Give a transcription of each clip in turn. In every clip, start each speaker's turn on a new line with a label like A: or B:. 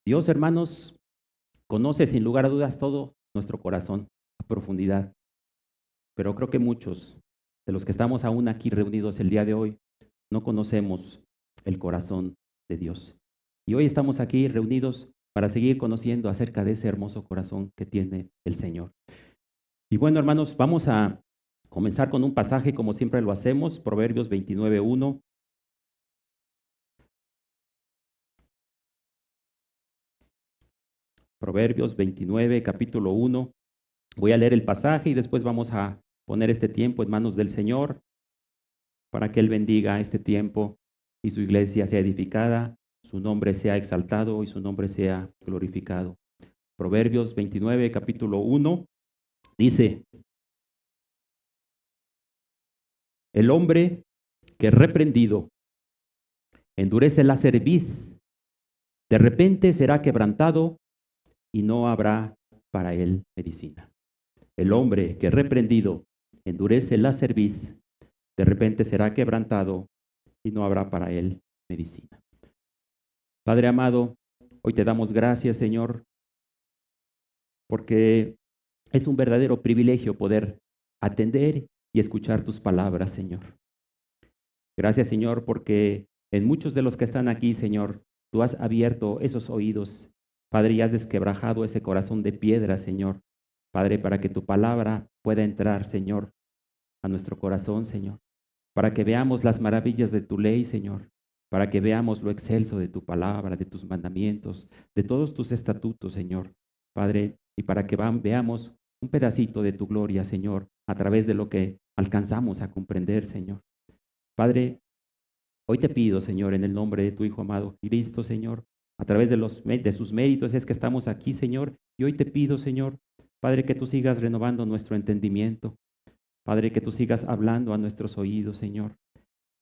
A: Dios, hermanos, conoce sin lugar a dudas todo nuestro corazón a profundidad, pero creo que muchos de los que estamos aún aquí reunidos el día de hoy no conocemos el corazón de Dios. Y hoy estamos aquí reunidos para seguir conociendo acerca de ese hermoso corazón que tiene el Señor. Y bueno, hermanos, vamos a comenzar con un pasaje como siempre lo hacemos, Proverbios 29:1. Proverbios 29, capítulo 1. Voy a leer el pasaje y después vamos a poner este tiempo en manos del Señor para que Él bendiga este tiempo y su iglesia sea edificada, su nombre sea exaltado y su nombre sea glorificado. Proverbios 29, capítulo 1, dice: el hombre que reprendido endurece la cerviz, de repente será quebrantado y no habrá para él medicina. El hombre que reprendido endurece la cerviz, de repente será quebrantado y no habrá para él medicina. Padre amado, hoy te damos gracias, Señor, porque es un verdadero privilegio poder atender y escuchar tus palabras, Señor. Gracias, Señor, porque en muchos de los que están aquí, Señor, tú has abierto esos oídos, Padre, y has desquebrajado ese corazón de piedra, Señor. Padre, para que tu palabra pueda entrar, Señor, a nuestro corazón, Señor, para que veamos las maravillas de tu ley, Señor, para que veamos lo excelso de tu palabra, de tus mandamientos, de todos tus estatutos, Señor, Padre, y para que veamos un pedacito de tu gloria, Señor, a través de lo que alcanzamos a comprender, Señor. Padre, hoy te pido, Señor, en el nombre de tu Hijo amado Cristo, Señor, a través de sus méritos es que estamos aquí, Señor, y hoy te pido, Señor, Padre, que tú sigas renovando nuestro entendimiento, Padre, que tú sigas hablando a nuestros oídos, Señor.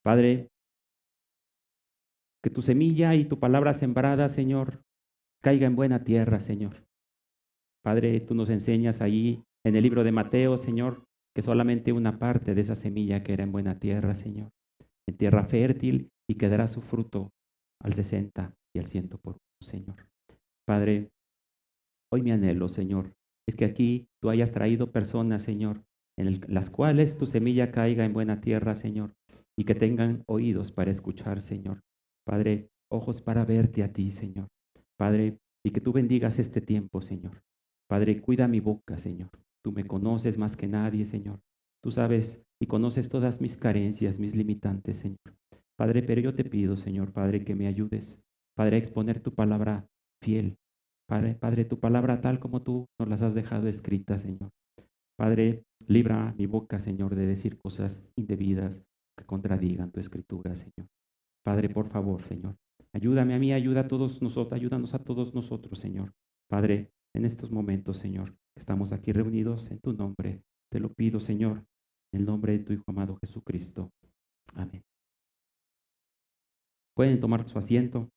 A: Padre, que tu semilla y tu palabra sembrada, Señor, caiga en buena tierra, Señor. Padre, tú nos enseñas ahí en el libro de Mateo, Señor, que solamente una parte de esa semilla que era en buena tierra, Señor, en tierra fértil y que dará su fruto al 60 y al 100 por uno, Señor. Padre, hoy mi anhelo, Señor, es que aquí tú hayas traído personas, Señor, las cuales tu semilla caiga en buena tierra, Señor, y que tengan oídos para escuchar, Señor. Padre, ojos para verte a ti, Señor. Padre, y que tú bendigas este tiempo, Señor. Padre, cuida mi boca, Señor. Tú me conoces más que nadie, Señor. Tú sabes y conoces todas mis carencias, mis limitantes, Señor. Padre, pero yo te pido, Señor, Padre, que me ayudes, Padre, a exponer tu palabra fiel. Padre, tu palabra tal como tú nos las has dejado escritas, Señor. Padre, libra mi boca, Señor, de decir cosas indebidas que contradigan tu escritura, Señor. Padre, por favor, Señor, ayúdame a mí, ayuda a todos nosotros, ayúdanos a todos nosotros, Señor. Padre, en estos momentos, Señor, estamos aquí reunidos en tu nombre. Te lo pido, Señor, en el nombre de tu Hijo amado Jesucristo. Amén. Pueden tomar su asiento.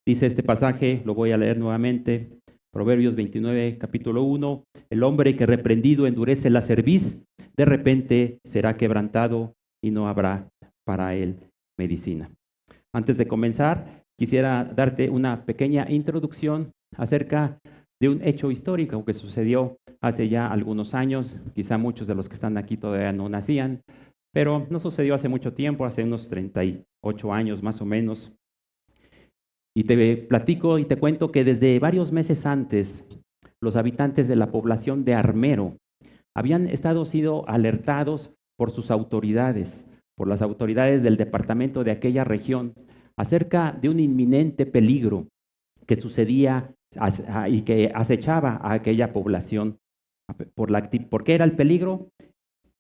A: Dice este pasaje, lo voy a leer nuevamente, Proverbios 29, capítulo 1, el hombre que reprendido endurece la cerviz, de repente será quebrantado y no habrá para él medicina. Antes de comenzar, quisiera darte una pequeña introducción acerca de un hecho histórico que sucedió hace ya algunos años. Quizá muchos de los que están aquí todavía no nacían, pero no sucedió hace mucho tiempo, hace unos 38 años más o menos. Y te platico y te cuento que desde varios meses antes, los habitantes de la población de Armero habían sido alertados por sus autoridades, por las autoridades del departamento de aquella región, acerca de un inminente peligro que sucedía y que acechaba a aquella población. ¿Por qué era el peligro?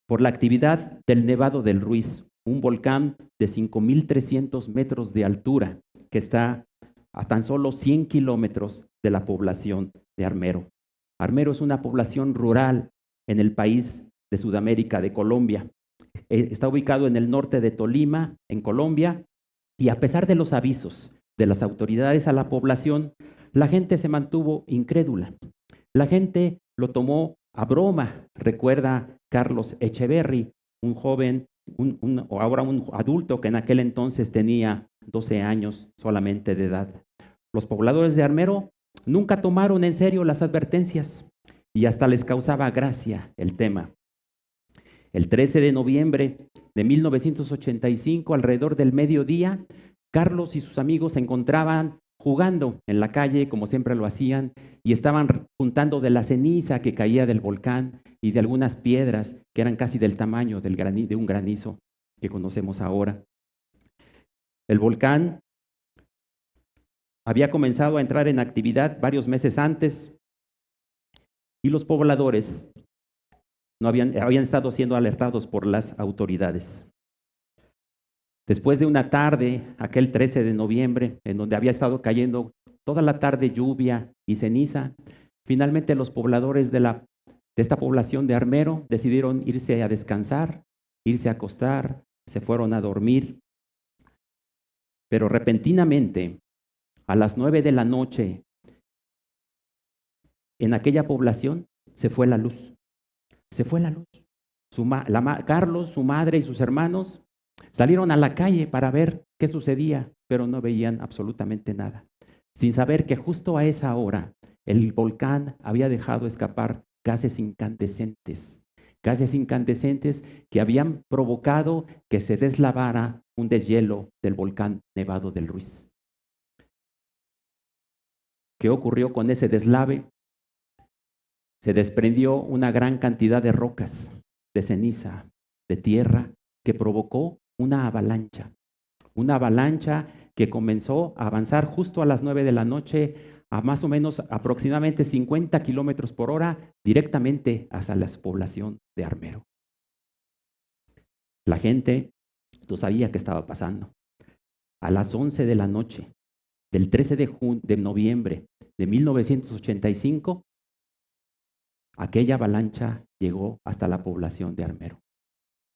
A: Por la actividad del Nevado del Ruiz, un volcán de 5.300 metros de altura que está a tan solo 100 kilómetros de la población de Armero. Armero es una población rural en el país de Sudamérica, de Colombia. Está ubicado en el norte de Tolima, en Colombia, y a pesar de los avisos de las autoridades a la población, la gente se mantuvo incrédula. La gente lo tomó a broma. Recuerda Carlos Echeverry, un joven o ahora un adulto que en aquel entonces tenía 12 años solamente de edad. Los pobladores de Armero nunca tomaron en serio las advertencias y hasta les causaba gracia el tema. El 13 de noviembre de 1985, alrededor del mediodía, Carlos y sus amigos se encontraban jugando en la calle, como siempre lo hacían, y estaban juntando de la ceniza que caía del volcán y de algunas piedras que eran casi del tamaño de un granizo que conocemos ahora. El volcán había comenzado a entrar en actividad varios meses antes y los pobladores no habían estado siendo alertados por las autoridades. Después de una tarde, aquel 13 de noviembre, en donde había estado cayendo toda la tarde lluvia y ceniza, finalmente los pobladores de esta población de Armero decidieron irse a descansar, irse a acostar, se fueron a dormir. Pero repentinamente, a las 9 de la noche, en aquella población se fue la luz. Se fue la luz. Carlos, su madre y sus hermanos salieron a la calle para ver qué sucedía, pero no veían absolutamente nada, sin saber que justo a esa hora el volcán había dejado escapar gases incandescentes que habían provocado que se deslavara un deshielo del volcán Nevado del Ruiz. ¿Qué ocurrió con ese deslave? Se desprendió una gran cantidad de rocas, de ceniza, de tierra, que provocó una avalancha que comenzó a avanzar justo a las 9 de la noche a más o menos aproximadamente 50 kilómetros por hora directamente hacia la población de Armero. La gente no sabía qué estaba pasando. A las 11 de la noche del 13 de noviembre de 1985, aquella avalancha llegó hasta la población de Armero.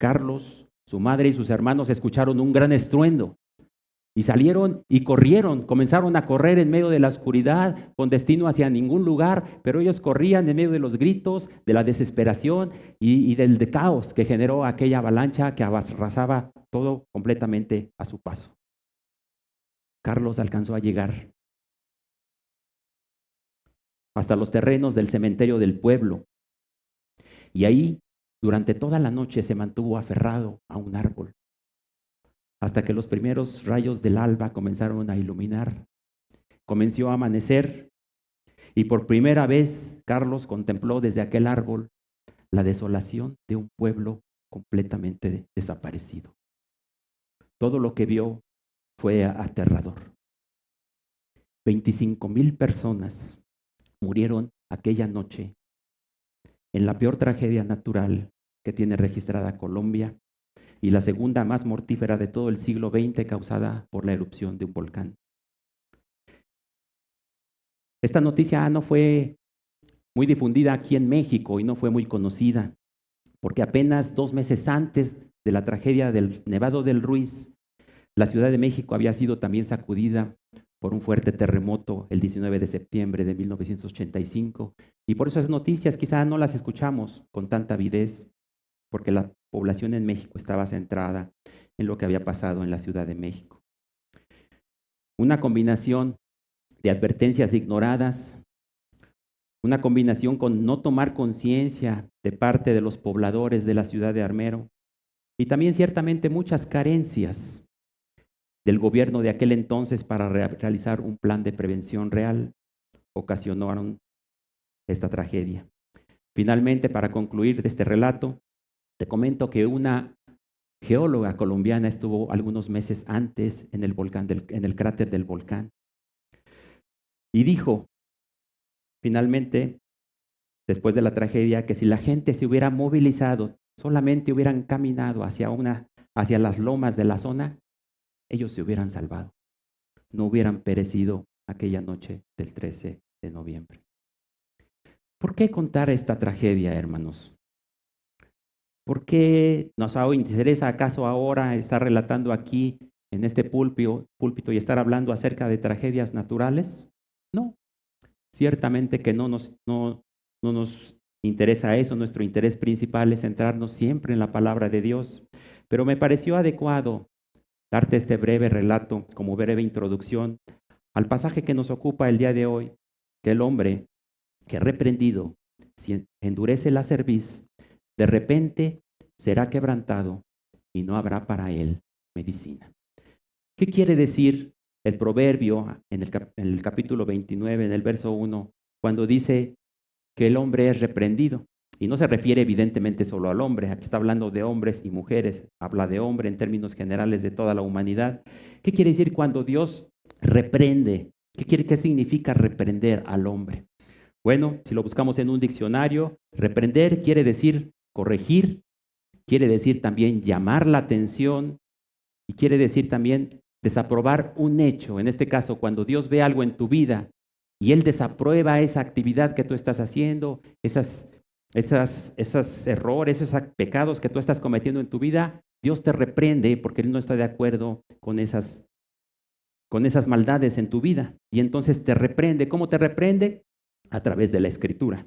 A: Carlos, su madre y sus hermanos escucharon un gran estruendo y salieron y corrieron, comenzaron a correr en medio de la oscuridad con destino hacia ningún lugar, pero ellos corrían en medio de los gritos, de la desesperación y del caos que generó aquella avalancha que arrasaba todo completamente a su paso. Carlos alcanzó a llegar hasta los terrenos del cementerio del pueblo y ahí durante toda la noche se mantuvo aferrado a un árbol hasta que los primeros rayos del alba comenzaron a iluminar. Comenzó a amanecer y por primera vez Carlos contempló desde aquel árbol la desolación de un pueblo completamente desaparecido. Todo lo que vio fue aterrador. 25,000 personas murieron aquella noche en la peor tragedia natural que tiene registrada Colombia y la segunda más mortífera de todo el siglo XX causada por la erupción de un volcán. Esta noticia no fue muy difundida aquí en México y no fue muy conocida, porque apenas 2 meses antes de la tragedia del Nevado del Ruiz, la Ciudad de México había sido también sacudida por un fuerte terremoto el 19 de septiembre de 1985, y por eso esas noticias quizá no las escuchamos con tanta avidez, porque la población en México estaba centrada en lo que había pasado en la Ciudad de México. Una combinación de advertencias ignoradas, una combinación con no tomar conciencia de parte de los pobladores de la ciudad de Armero y también ciertamente muchas carencias del gobierno de aquel entonces para realizar un plan de prevención real, ocasionaron esta tragedia. Finalmente, para concluir de este relato, te comento que una geóloga colombiana estuvo algunos meses antes en el cráter del volcán y dijo, finalmente, después de la tragedia, que si la gente se hubiera movilizado, solamente hubieran caminado hacia las lomas de la zona, ellos se hubieran salvado, no hubieran perecido aquella noche del 13 de noviembre. ¿Por qué contar esta tragedia, hermanos? ¿Por qué nos interesa acaso ahora estar relatando aquí en este púlpito y estar hablando acerca de tragedias naturales? No, ciertamente que no nos interesa eso. Nuestro interés principal es centrarnos siempre en la palabra de Dios. Pero me pareció adecuado darte este breve relato como breve introducción al pasaje que nos ocupa el día de hoy, que el hombre que reprendido, si endurece la cerviz, de repente será quebrantado y no habrá para él medicina. ¿Qué quiere decir el proverbio en el capítulo 29, en el verso 1, cuando dice que el hombre es reprendido? Y no se refiere evidentemente solo al hombre, aquí está hablando de hombres y mujeres, habla de hombre en términos generales de toda la humanidad. ¿Qué quiere decir cuando Dios reprende? ¿Qué significa reprender al hombre? Bueno, si lo buscamos en un diccionario, reprender quiere decir corregir, quiere decir también llamar la atención y quiere decir también desaprobar un hecho. En este caso, cuando Dios ve algo en tu vida y Él desaprueba esa actividad que tú estás haciendo, esos errores, esos pecados que tú estás cometiendo en tu vida, Dios te reprende porque Él no está de acuerdo con esas maldades en tu vida. Y entonces te reprende. ¿Cómo te reprende? A través de la Escritura.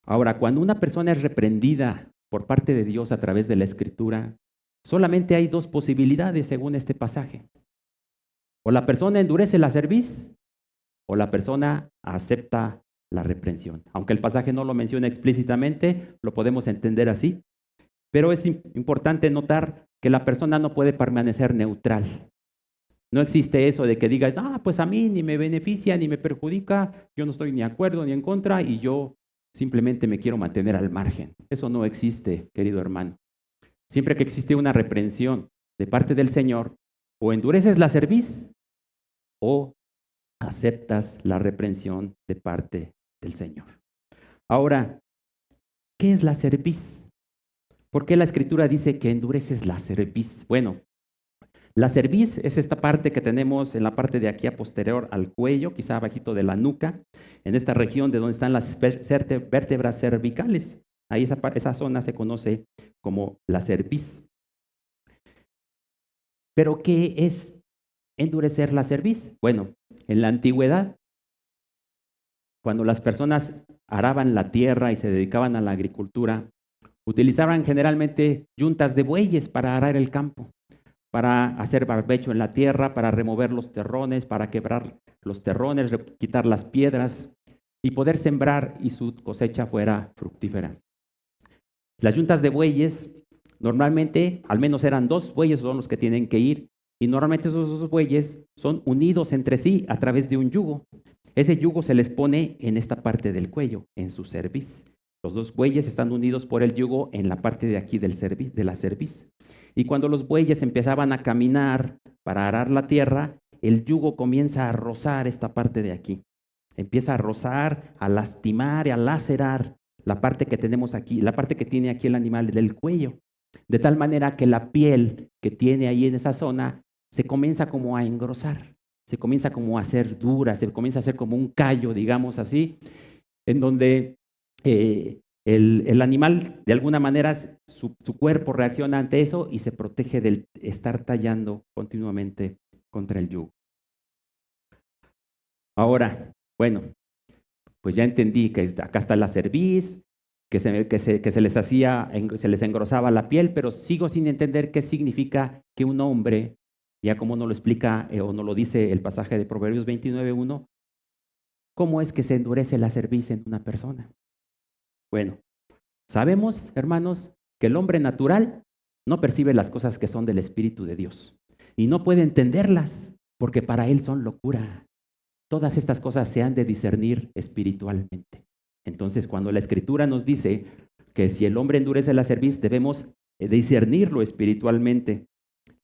A: Ahora, cuando una persona es reprendida por parte de Dios a través de la Escritura, solamente hay dos posibilidades según este pasaje. O la persona endurece la cerviz o la persona acepta la reprensión. Aunque el pasaje no lo menciona explícitamente, lo podemos entender así. Pero es importante notar que la persona no puede permanecer neutral. No existe eso de que digas, pues a mí ni me beneficia ni me perjudica, yo no estoy ni de acuerdo ni en contra y yo simplemente me quiero mantener al margen. Eso no existe, querido hermano. Siempre que existe una reprensión de parte del Señor, o endureces la cerviz o aceptas la reprensión de parte del Señor. Ahora, ¿qué es la cerviz? ¿Por qué la Escritura dice que endureces la cerviz? Bueno, la cerviz es esta parte que tenemos en la parte de aquí a posterior al cuello, quizá abajito de la nuca, en esta región de donde están las vértebras cervicales. Ahí esa zona se conoce como la cerviz. ¿Pero qué es endurecer la cerviz? Bueno, en la antigüedad, cuando las personas araban la tierra y se dedicaban a la agricultura, utilizaban generalmente yuntas de bueyes para arar el campo, para hacer barbecho en la tierra, para remover los terrones, para quebrar los terrones, quitar las piedras y poder sembrar y su cosecha fuera fructífera. Las yuntas de bueyes normalmente, al menos eran 2 bueyes son los que tienen que ir, y normalmente esos 2 bueyes son unidos entre sí a través de un yugo. Ese yugo se les pone en esta parte del cuello, en su cerviz. Los 2 bueyes están unidos por el yugo en la parte de aquí de la cerviz. Y cuando los bueyes empezaban a caminar para arar la tierra, el yugo comienza a rozar esta parte de aquí. Empieza a rozar, a lastimar y a lacerar la parte que tenemos aquí, la parte que tiene aquí el animal del cuello. De tal manera que la piel que tiene ahí en esa zona se comienza como a engrosar, se comienza como a hacer dura, se comienza a hacer como un callo, digamos así, en donde el animal, de alguna manera, su cuerpo reacciona ante eso y se protege del estar tallando continuamente contra el yugo. Ahora, bueno, pues ya entendí que acá está la cerviz, que se les engrosaba la piel, pero sigo sin entender qué significa que un hombre, ya como nos lo explica o nos lo dice el pasaje de Proverbios 29:1, ¿cómo es que se endurece la cerviz en una persona? Bueno, sabemos, hermanos, que el hombre natural no percibe las cosas que son del Espíritu de Dios y no puede entenderlas porque para él son locura. Todas estas cosas se han de discernir espiritualmente. Entonces, cuando la Escritura nos dice que si el hombre endurece la cerviz, debemos discernirlo espiritualmente.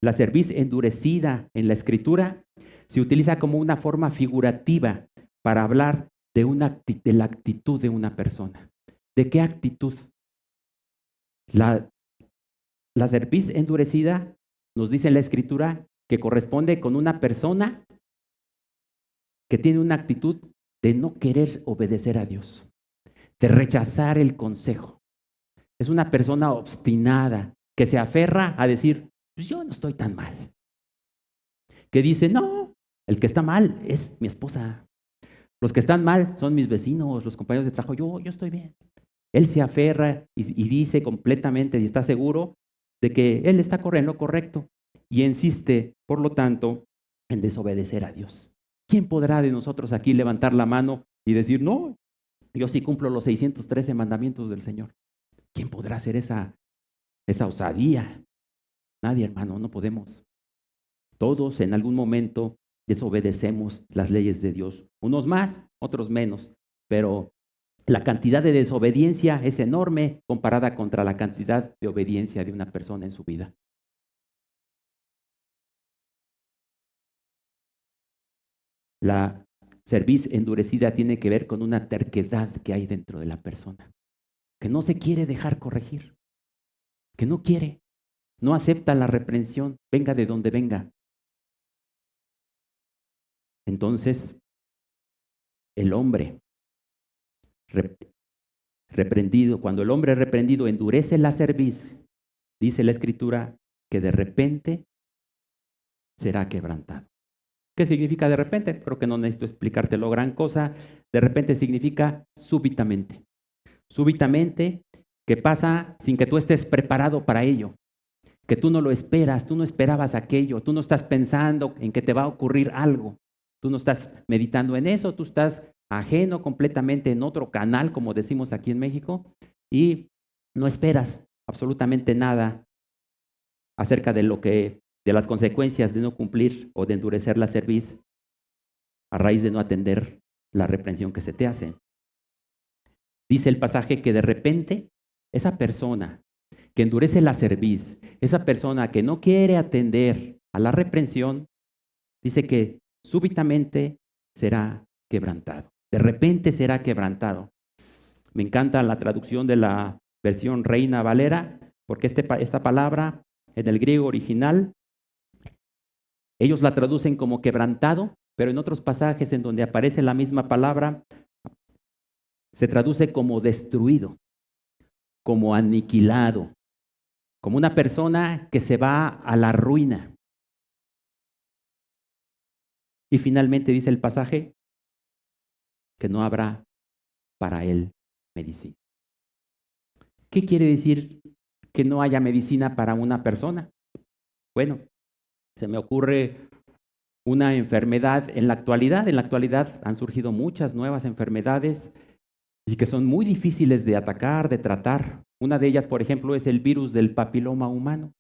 A: La cerviz endurecida en la Escritura se utiliza como una forma figurativa para hablar de la actitud de una persona. ¿De qué actitud? La cerviz endurecida nos dice en la Escritura que corresponde con una persona que tiene una actitud de no querer obedecer a Dios, de rechazar el consejo. Es una persona obstinada que se aferra a decir, pues yo no estoy tan mal. Que dice, no, el que está mal es mi esposa. Los que están mal son mis vecinos, los compañeros de trabajo. Yo estoy bien. Él se aferra y dice completamente y está seguro de que él está en lo correcto y insiste, por lo tanto, en desobedecer a Dios. ¿Quién podrá de nosotros aquí levantar la mano y decir, no, yo sí cumplo los 613 mandamientos del Señor? ¿Quién podrá hacer esa osadía? Nadie, hermano, no podemos. Todos en algún momento desobedecemos las leyes de Dios. Unos más, otros menos, pero la cantidad de desobediencia es enorme comparada contra la cantidad de obediencia de una persona en su vida. La cerviz endurecida tiene que ver con una terquedad que hay dentro de la persona, que no se quiere dejar corregir, que no quiere, no acepta la reprensión, venga de donde venga. Entonces, el hombre reprendido, cuando el hombre reprendido endurece la cerviz, dice la Escritura que de repente será quebrantado. ¿Qué significa de repente? Creo que no necesito explicártelo gran cosa. De repente significa súbitamente. Súbitamente, que pasa sin que tú estés preparado para ello, que tú no lo esperas, tú no esperabas aquello, tú no estás pensando en que te va a ocurrir algo, tú no estás meditando en eso, tú estás ajeno completamente en otro canal, como decimos aquí en México, y no esperas absolutamente nada acerca de las consecuencias de no cumplir o de endurecer la cerviz a raíz de no atender la reprensión que se te hace. Dice el pasaje que de repente esa persona que endurece la cerviz, esa persona que no quiere atender a la reprensión, dice que súbitamente será quebrantado. De repente será quebrantado. Me encanta la traducción de la versión Reina Valera, porque esta palabra en el griego original, ellos la traducen como quebrantado, pero en otros pasajes en donde aparece la misma palabra, se traduce como destruido, como aniquilado, como una persona que se va a la ruina. Y finalmente dice el pasaje que no habrá para él medicina. ¿Qué quiere decir que no haya medicina para una persona? Bueno, se me ocurre una enfermedad en la actualidad. En la actualidad han surgido muchas nuevas enfermedades y que son muy difíciles de atacar, de tratar. Una de ellas, por ejemplo, es el virus del papiloma humano.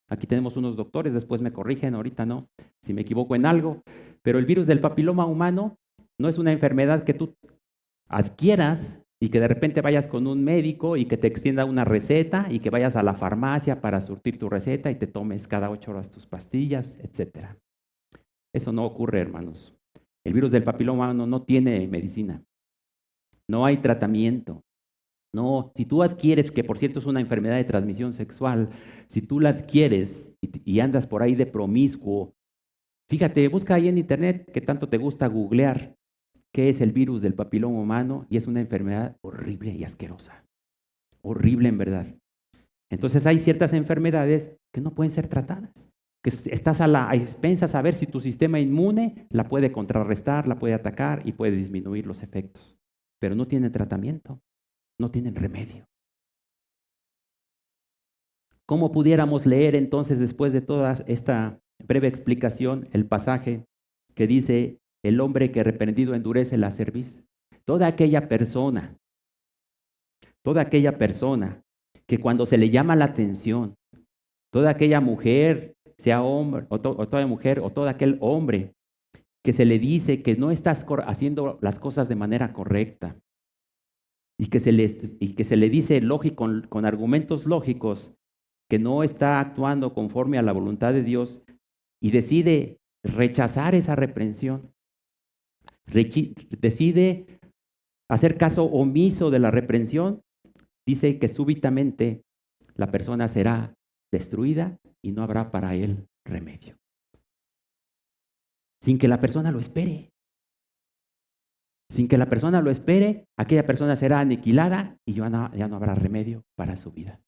A: Aquí tenemos unos doctores, después me corrigen, ahorita no, si me equivoco en algo, pero el virus del papiloma humano no es una enfermedad que tú adquieras y que de repente vayas con un médico y que te extienda una receta y que vayas a la farmacia para surtir tu receta y te tomes cada 8 horas tus pastillas, etc. Eso no ocurre, hermanos. El virus del papiloma humano no tiene medicina, no hay tratamiento. No, si tú adquieres, que por cierto es una enfermedad de transmisión sexual, si tú la adquieres y andas por ahí de promiscuo, fíjate, busca ahí en internet que tanto te gusta googlear qué es el virus del papiloma humano y es una enfermedad horrible y asquerosa. Horrible en verdad. Entonces hay ciertas enfermedades que no pueden ser tratadas, que estás a expensas a ver si tu sistema inmune la puede contrarrestar, la puede atacar y puede disminuir los efectos, pero no tiene tratamiento. No tienen remedio. ¿Cómo pudiéramos leer entonces, después de toda esta breve explicación, el pasaje que dice, el hombre que reprendido endurece la cerviz? Toda aquella persona que cuando se le llama la atención, toda aquella mujer, sea hombre o toda mujer o todo aquel hombre que se le dice que no estás haciendo las cosas de manera correcta, y que se le dice lógico, con argumentos lógicos que no está actuando conforme a la voluntad de Dios y decide rechazar esa reprensión, decide hacer caso omiso de la reprensión, dice que súbitamente la persona será destruida y no habrá para él remedio. Sin que la persona lo espere. Sin que la persona lo espere, aquella persona será aniquilada y ya no habrá remedio para su vida.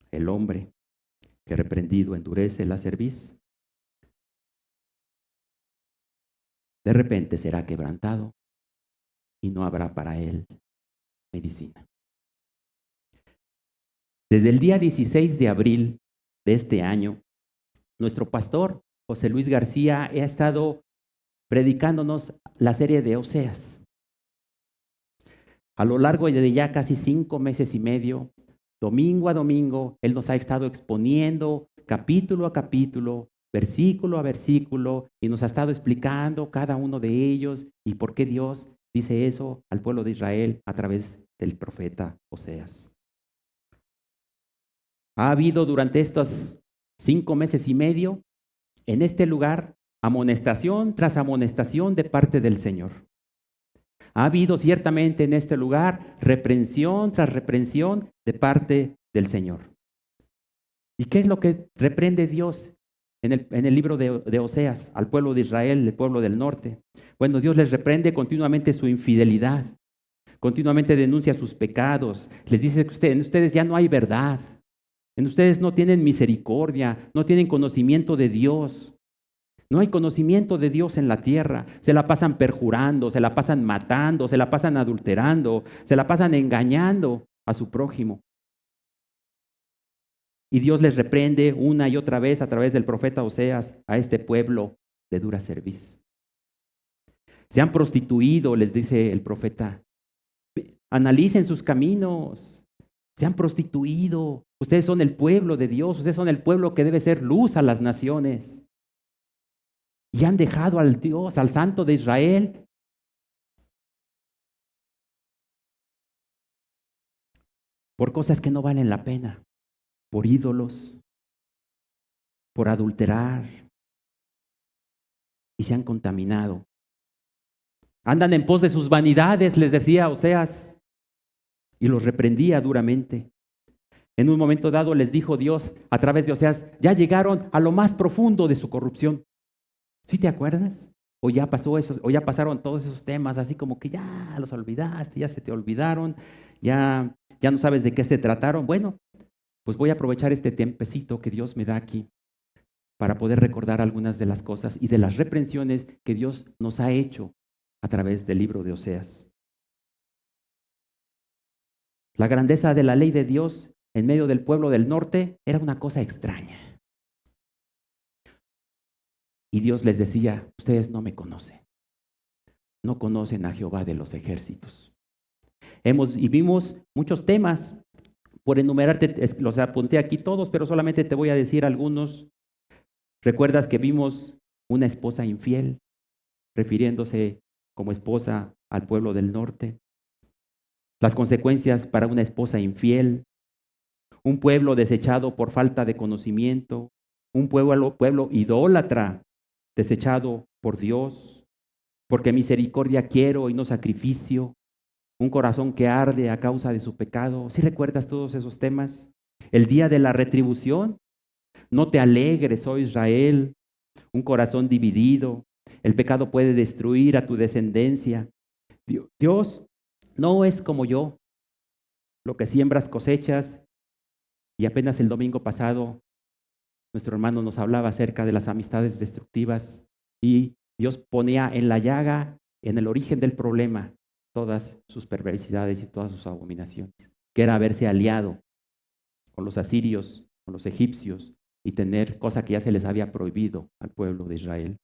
A: El hombre que reprendido endurece la cerviz, de repente será quebrantado y no habrá para él medicina. Desde el día 16 de abril de este año, nuestro pastor José Luis García ha estado predicándonos la serie de Oseas. A lo largo de ya casi 5 meses y medio, domingo a domingo, él nos ha estado exponiendo capítulo a capítulo, versículo a versículo, y nos ha estado explicando cada uno de ellos y por qué Dios dice eso al pueblo de Israel a través del profeta Oseas. Ha habido durante estos 5 meses y medio en este lugar amonestación tras amonestación de parte del Señor. Ha habido ciertamente en este lugar reprensión tras reprensión de parte del Señor. ¿Y qué es lo que reprende Dios en el libro de Oseas al pueblo de Israel, el pueblo del norte? Bueno, Dios les reprende continuamente su infidelidad, continuamente denuncia sus pecados, les dice que en ustedes ya no hay verdad, en ustedes no tienen misericordia, no tienen conocimiento de Dios. No hay conocimiento de Dios en la tierra. Se la pasan perjurando, se la pasan matando, se la pasan adulterando, se la pasan engañando a su prójimo. Y Dios les reprende una y otra vez a través del profeta Oseas a este pueblo de dura cerviz. Se han prostituido, les dice el profeta. Analicen sus caminos. Se han prostituido. Ustedes son el pueblo de Dios. Ustedes son el pueblo que debe ser luz a las naciones. Y han dejado al Dios, al Santo de Israel. Por cosas que no valen la pena. Por ídolos. Por adulterar. Y se han contaminado. Andan en pos de sus vanidades, les decía Oseas. Y los reprendía duramente. En un momento dado les dijo Dios a través de Oseas, ya llegaron a lo más profundo de su corrupción. ¿Sí te acuerdas? O ya pasó eso, o ya pasaron todos esos temas, así como que ya los olvidaste, ya se te olvidaron, ya no sabes de qué se trataron. Bueno, pues voy a aprovechar este tiempecito que Dios me da aquí para poder recordar algunas de las cosas y de las reprensiones que Dios nos ha hecho a través del libro de Oseas. La grandeza de la ley de Dios en medio del pueblo del norte era una cosa extraña. Y Dios les decía, ustedes no me conocen. No conocen a Jehová de los ejércitos. Y vimos muchos temas. Por enumerarte, los apunté aquí todos, pero solamente te voy a decir algunos. ¿Recuerdas que vimos una esposa infiel, refiriéndose como esposa al pueblo del norte? Las consecuencias para una esposa infiel. Un pueblo desechado por falta de conocimiento. Un pueblo idólatra, desechado por Dios, porque misericordia quiero y no sacrificio, un corazón que arde a causa de su pecado. ¿Sí recuerdas todos esos temas? El día de la retribución, no te alegres, oh Israel, un corazón dividido, el pecado puede destruir a tu descendencia. Dios no es como yo, lo que siembras cosechas, y apenas el domingo pasado nuestro hermano nos hablaba acerca de las amistades destructivas y Dios ponía en la llaga, en el origen del problema, todas sus perversidades y todas sus abominaciones, que era haberse aliado con los asirios, con los egipcios y tener cosa que ya se les había prohibido al pueblo de Israel.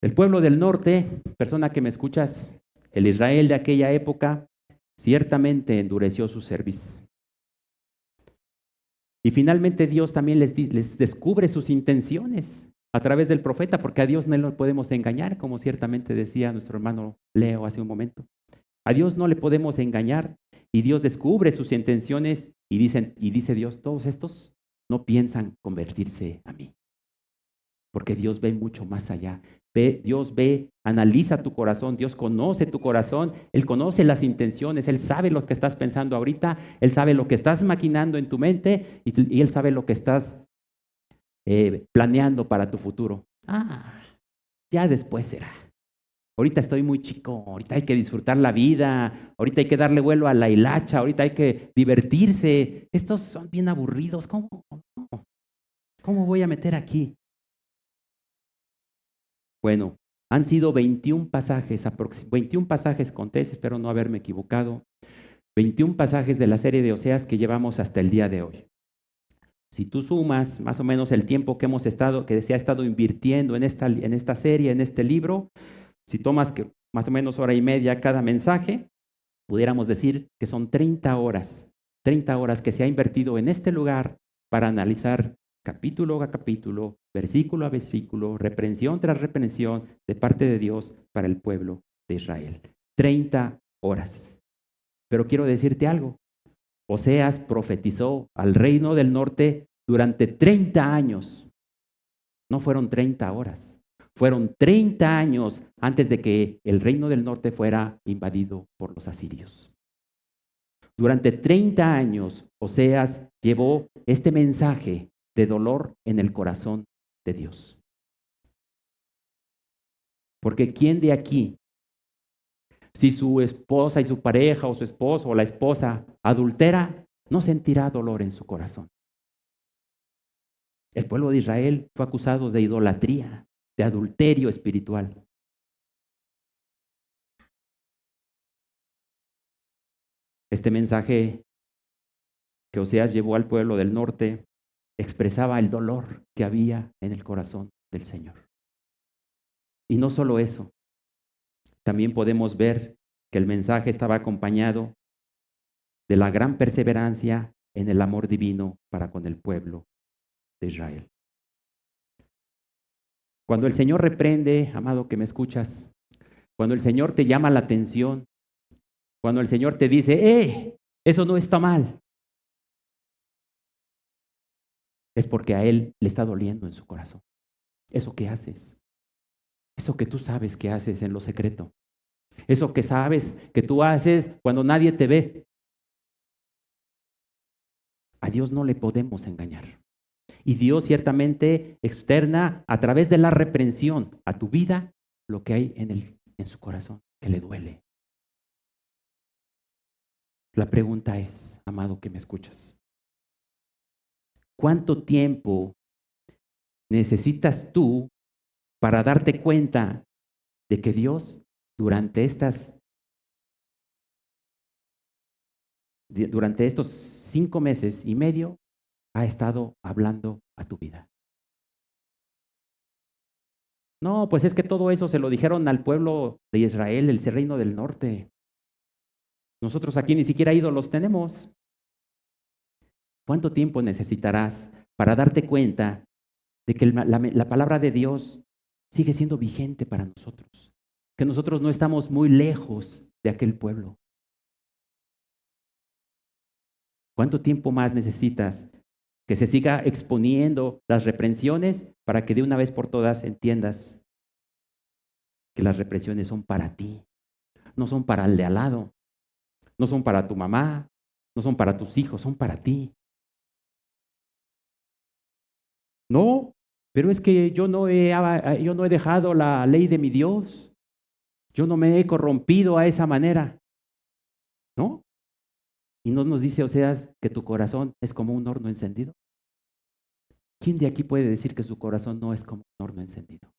A: El pueblo del norte, persona que me escuchas, el Israel de aquella época, ciertamente endureció su cerviz. Y finalmente Dios también les descubre sus intenciones a través del profeta, porque a Dios no le podemos engañar, como ciertamente decía nuestro hermano Leo hace un momento. A Dios no le podemos engañar y Dios descubre sus intenciones y dice Dios, todos estos no piensan convertirse a mí, porque Dios ve mucho más allá. Dios ve, analiza tu corazón, Dios conoce tu corazón, Él conoce las intenciones, Él sabe lo que estás pensando ahorita, Él sabe lo que estás maquinando en tu mente y Él sabe lo que estás planeando para tu futuro. Ya después será. Ahorita estoy muy chico, ahorita hay que disfrutar la vida, ahorita hay que darle vuelo a la hilacha, ahorita hay que divertirse. Estos son bien aburridos, ¿cómo voy a meter aquí? Bueno, Han sido 21 pasajes, 21 pasajes conté, espero no haberme equivocado, 21 pasajes de la serie de Oseas que llevamos hasta el día de hoy. Si tú sumas más o menos el tiempo que se ha estado invirtiendo en esta serie, en este libro, si tomas que más o menos hora y media cada mensaje, pudiéramos decir que son 30 horas que se ha invertido en este lugar para analizar capítulo a capítulo, versículo a versículo, reprensión tras reprensión de parte de Dios para el pueblo de Israel. 30 horas. Pero quiero decirte algo. Oseas profetizó al reino del norte durante 30 años. No fueron 30 horas. Fueron 30 años antes de que el reino del norte fuera invadido por los asirios. Durante 30 años, Oseas llevó este mensaje de dolor en el corazón de Dios. Porque ¿quién de aquí, si su esposa y su pareja o su esposo o la esposa adultera, no sentirá dolor en su corazón? El pueblo de Israel fue acusado de idolatría, de adulterio espiritual. Este mensaje que Oseas llevó al pueblo del norte expresaba el dolor que había en el corazón del Señor. Y no solo eso, también podemos ver que el mensaje estaba acompañado de la gran perseverancia en el amor divino para con el pueblo de Israel. Cuando el Señor reprende, amado que me escuchas, cuando el Señor te llama la atención, cuando el Señor te dice, eso no está mal, es porque a Él le está doliendo en su corazón. Eso que haces, eso que tú sabes que haces en lo secreto, eso que sabes que tú haces cuando nadie te ve. A Dios no le podemos engañar. Y Dios ciertamente externa a través de la reprensión a tu vida lo que hay en su corazón, que le duele. La pregunta es, amado que me escuchas, ¿cuánto tiempo necesitas tú para darte cuenta de que Dios durante estos 5 meses y medio ha estado hablando a tu vida? No, pues es que todo eso se lo dijeron al pueblo de Israel, el reino del norte. Nosotros aquí ni siquiera ídolos tenemos. ¿Cuánto tiempo necesitarás para darte cuenta de que la palabra de Dios sigue siendo vigente para nosotros? Que nosotros no estamos muy lejos de aquel pueblo. ¿Cuánto tiempo más necesitas que se siga exponiendo las reprensiones para que de una vez por todas entiendas que las reprensiones son para ti, no son para el de al lado, no son para tu mamá, no son para tus hijos, son para ti? No, pero es que yo no he dejado la ley de mi Dios, yo no me he corrompido a esa manera, ¿no? Y no nos dice Oseas que tu corazón es como un horno encendido. ¿Quién de aquí puede decir que su corazón no es como un horno encendido?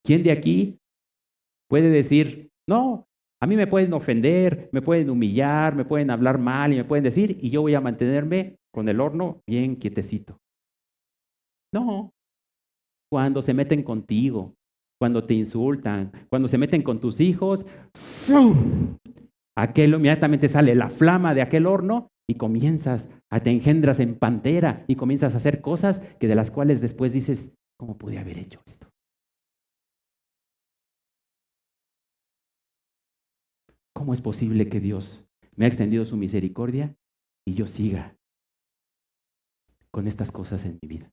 A: ¿Quién de aquí puede decir, no, a mí me pueden ofender, me pueden humillar, me pueden hablar mal y me pueden decir, y yo voy a mantenerme con el horno bien quietecito? No, cuando se meten contigo, cuando te insultan, cuando se meten con tus hijos, ¡fum! Aquel inmediatamente sale la flama de aquel horno y te engendras en pantera y comienzas a hacer cosas que de las cuales después dices, ¿cómo pude haber hecho esto? ¿Cómo es posible que Dios me ha extendido su misericordia y yo siga con estas cosas en mi vida?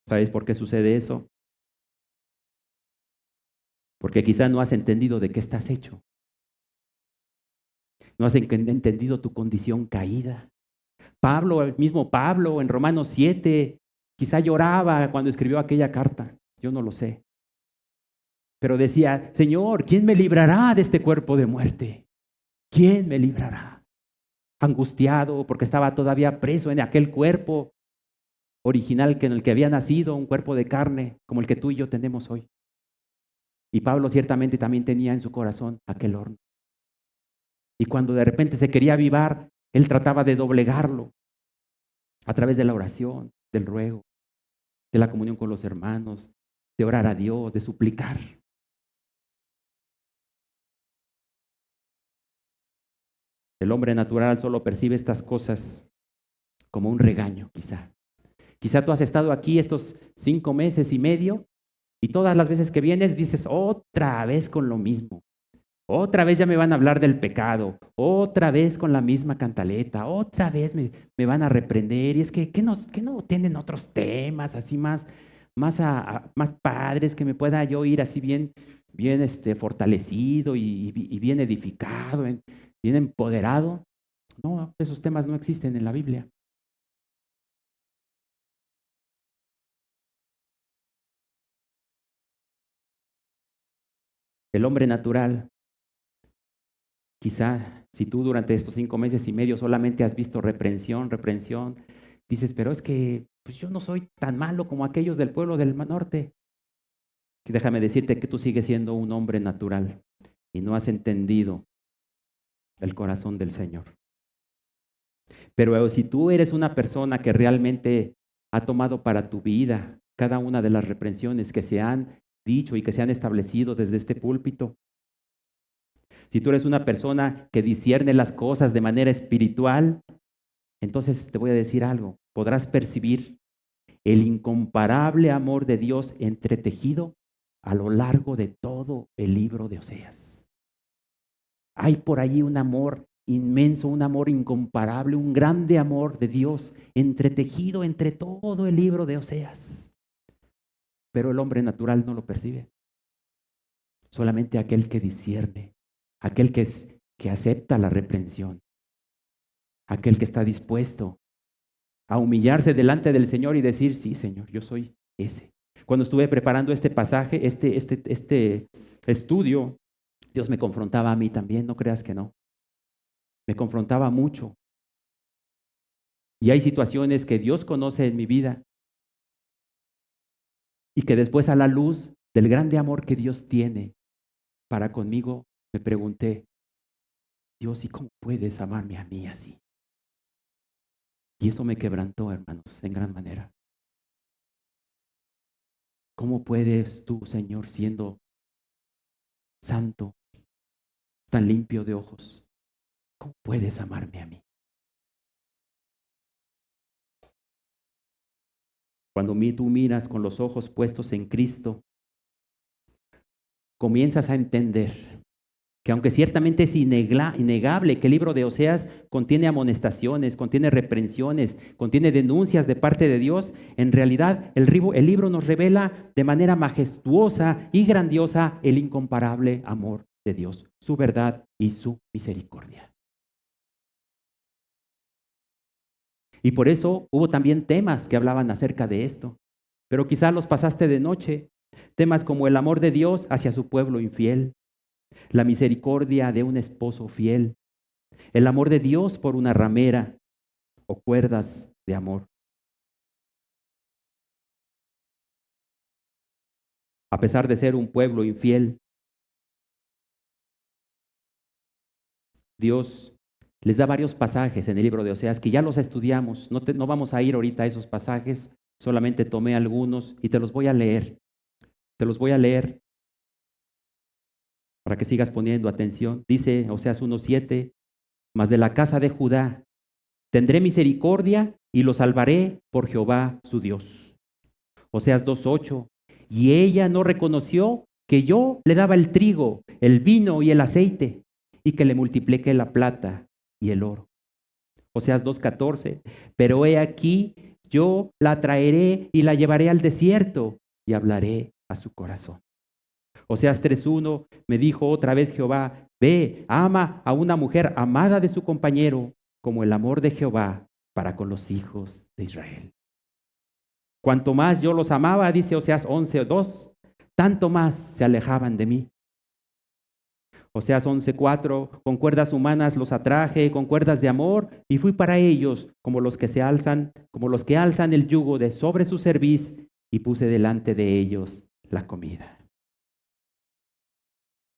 A: ¿Sabes por qué sucede eso? Porque quizá no has entendido de qué estás hecho. No has entendido tu condición caída. Pablo, el mismo Pablo en Romanos 7, quizá lloraba cuando escribió aquella carta. Yo no lo sé. Pero decía, Señor, ¿quién me librará de este cuerpo de muerte? ¿Quién me librará? Angustiado porque estaba todavía preso en aquel cuerpo. original que en el que había nacido, un cuerpo de carne como el que tú y yo tenemos hoy. Y Pablo ciertamente también tenía en su corazón aquel horno. Y cuando de repente se quería avivar, él trataba de doblegarlo a través de la oración, del ruego, de la comunión con los hermanos, de orar a Dios, de suplicar. El hombre natural solo percibe estas cosas como un regaño, quizá. Quizá tú has estado aquí estos 5 meses y medio y todas las veces que vienes dices, otra vez con lo mismo. Otra vez ya me van a hablar del pecado, otra vez con la misma cantaleta, otra vez me van a reprender. Y es que, ¿qué no tienen otros temas así más padres que me pueda yo ir así bien fortalecido y bien edificado, bien empoderado? No, esos temas no existen en la Biblia. El hombre natural, quizá si tú durante estos 5 meses y medio solamente has visto reprensión, dices, pero es que pues yo no soy tan malo como aquellos del pueblo del norte. Y déjame decirte que tú sigues siendo un hombre natural y no has entendido el corazón del Señor. Pero si tú eres una persona que realmente ha tomado para tu vida cada una de las reprensiones que se han dicho y que se han establecido desde este púlpito, si tú eres una persona que discierne las cosas de manera espiritual, entonces te voy a decir algo, podrás percibir el incomparable amor de Dios entretejido a lo largo de todo el libro de Oseas. Hay por allí un amor inmenso, un amor incomparable, un grande amor de Dios entretejido entre todo el libro de Oseas. Pero el hombre natural no lo percibe. Solamente aquel que discierne, aquel que acepta la reprensión, aquel que está dispuesto a humillarse delante del Señor y decir, sí, Señor, yo soy ese. Cuando estuve preparando este pasaje, este estudio, Dios me confrontaba a mí también, no creas que no. Me confrontaba mucho. Y hay situaciones que Dios conoce en mi vida y que después a la luz del grande amor que Dios tiene para conmigo, me pregunté, Dios, ¿y cómo puedes amarme a mí así? Y eso me quebrantó, hermanos, en gran manera. ¿Cómo puedes tú, Señor, siendo santo, tan limpio de ojos, cómo puedes amarme a mí? Cuando tú miras con los ojos puestos en Cristo, comienzas a entender que aunque ciertamente es innegable que el libro de Oseas contiene amonestaciones, contiene reprensiones, contiene denuncias de parte de Dios, en realidad el libro nos revela de manera majestuosa y grandiosa el incomparable amor de Dios, su verdad y su misericordia. Y por eso hubo también temas que hablaban acerca de esto, pero quizá los pasaste de noche, temas como el amor de Dios hacia su pueblo infiel, la misericordia de un esposo fiel, el amor de Dios por una ramera o cuerdas de amor. A pesar de ser un pueblo infiel, Dios les da varios pasajes en el libro de Oseas que ya los estudiamos. No vamos a ir ahorita a esos pasajes, solamente tomé algunos y te los voy a leer. Te los voy a leer para que sigas poniendo atención. Dice Oseas 1:7, mas de la casa de Judá tendré misericordia y lo salvaré por Jehová su Dios. Oseas 2:8, y ella no reconoció que yo le daba el trigo, el vino y el aceite, y que le multipliqué la plata y el oro. Oseas 2:14, pero he aquí, yo la traeré y la llevaré al desierto y hablaré a su corazón. Oseas 3:1, me dijo otra vez Jehová, ve, ama a una mujer amada de su compañero, como el amor de Jehová para con los hijos de Israel. Cuanto más yo los amaba, dice Oseas 11:2, tanto más se alejaban de mí. Oseas 11:4, con cuerdas humanas los atraje, con cuerdas de amor, y fui para ellos como los que se alzan, como los que alzan el yugo de sobre su cerviz, y puse delante de ellos la comida.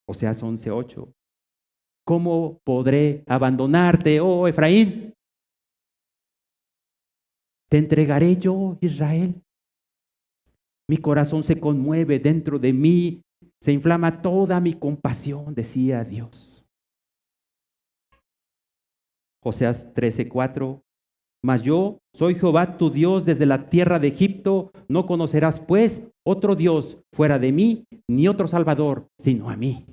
A: Oseas 11:8. ¿Cómo podré abandonarte, oh Efraín? ¿Te entregaré yo, Israel? Mi corazón se conmueve dentro de mí, se inflama toda mi compasión, decía Dios. Oseas 13:4. Mas yo soy Jehová tu Dios desde la tierra de Egipto, no conocerás pues otro Dios fuera de mí, ni otro Salvador, sino a mí.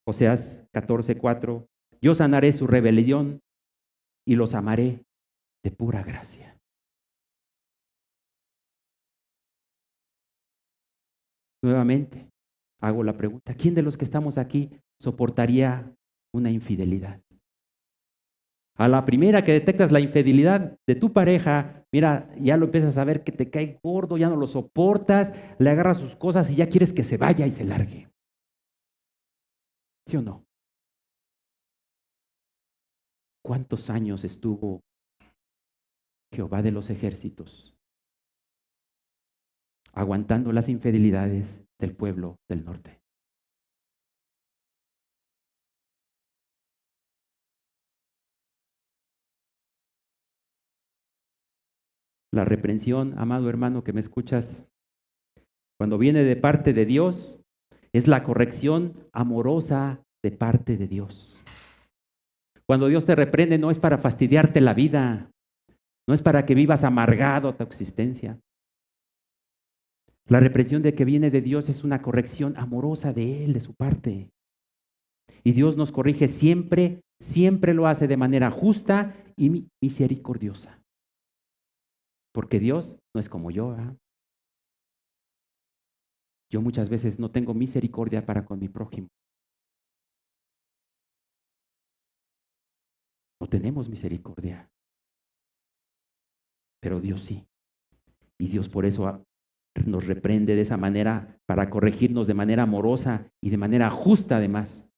A: Oseas 14:4. Yo sanaré su rebelión y los amaré de pura gracia. Nuevamente, hago la pregunta, ¿quién de los que estamos aquí soportaría una infidelidad? A la primera que detectas la infidelidad de tu pareja, mira, ya lo empiezas a ver que te cae gordo, ya no lo soportas, le agarras sus cosas y ya quieres que se vaya y se largue. ¿Sí o no? ¿Cuántos años estuvo Jehová de los ejércitos aguantando las infidelidades del pueblo del norte? La reprensión, amado hermano que me escuchas, cuando viene de parte de Dios, es la corrección amorosa de parte de Dios. Cuando Dios te reprende no es para fastidiarte la vida, no es para que vivas amargado tu existencia. La reprensión de que viene de Dios es una corrección amorosa de Él, de su parte. Y Dios nos corrige siempre, siempre lo hace de manera justa y misericordiosa. Porque Dios no es como yo, ¿eh? Yo muchas veces no tengo misericordia para con mi prójimo. No tenemos misericordia. Pero Dios sí. Y Dios por eso nos reprende de esa manera para corregirnos de manera amorosa y de manera justa además.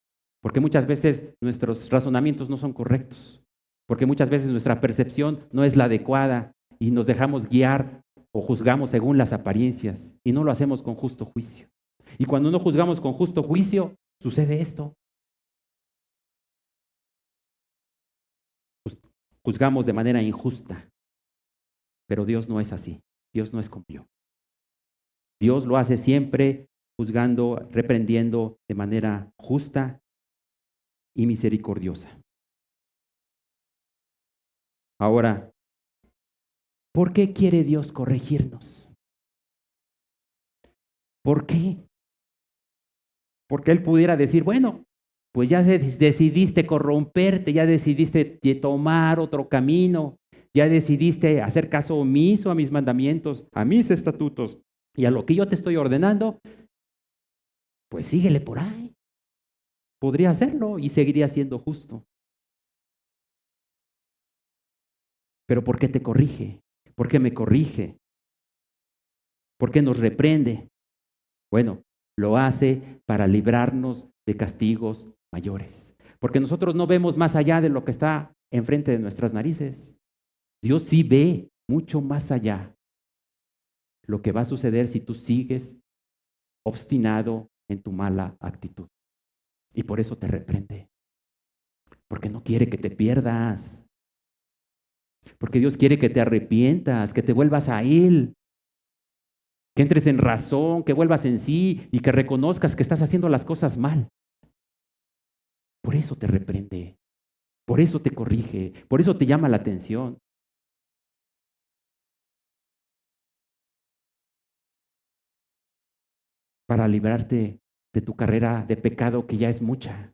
A: Porque muchas veces nuestros razonamientos no son correctos. Porque muchas veces nuestra percepción no es la adecuada y nos dejamos guiar o juzgamos según las apariencias y no lo hacemos con justo juicio. Y cuando no juzgamos con justo juicio, sucede esto. Juzgamos de manera injusta. Pero Dios no es así. Dios no es como yo. Dios lo hace siempre juzgando, reprendiendo de manera justa y misericordiosa. Ahora, ¿por qué quiere Dios corregirnos? ¿Por qué? Porque Él pudiera decir, bueno, pues ya decidiste corromperte, ya decidiste tomar otro camino, ya decidiste hacer caso omiso a mis mandamientos, a mis estatutos y a lo que yo te estoy ordenando, pues síguele por ahí. Podría hacerlo y seguiría siendo justo. Pero ¿por qué te corrige? ¿Por qué me corrige? ¿Por qué nos reprende? Bueno, lo hace para librarnos de castigos mayores. Porque nosotros no vemos más allá de lo que está enfrente de nuestras narices. Dios sí ve mucho más allá lo que va a suceder si tú sigues obstinado en tu mala actitud. Y por eso te reprende. Porque no quiere que te pierdas. Porque Dios quiere que te arrepientas, que te vuelvas a Él. Que entres en razón, que vuelvas en sí y que reconozcas que estás haciendo las cosas mal. Por eso te reprende, por eso te corrige, por eso te llama la atención. Para librarte de tu carrera de pecado que ya es mucha.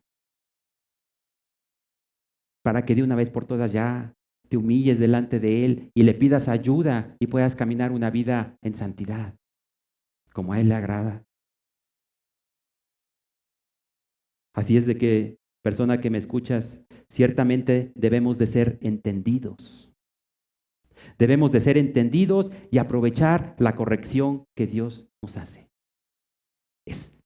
A: Para que de una vez por todas ya te humilles delante de Él y le pidas ayuda y puedas caminar una vida en santidad, como a Él le agrada. Así es de que, persona que me escuchas, ciertamente debemos de ser entendidos. Debemos de ser entendidos y aprovechar la corrección que Dios nos hace.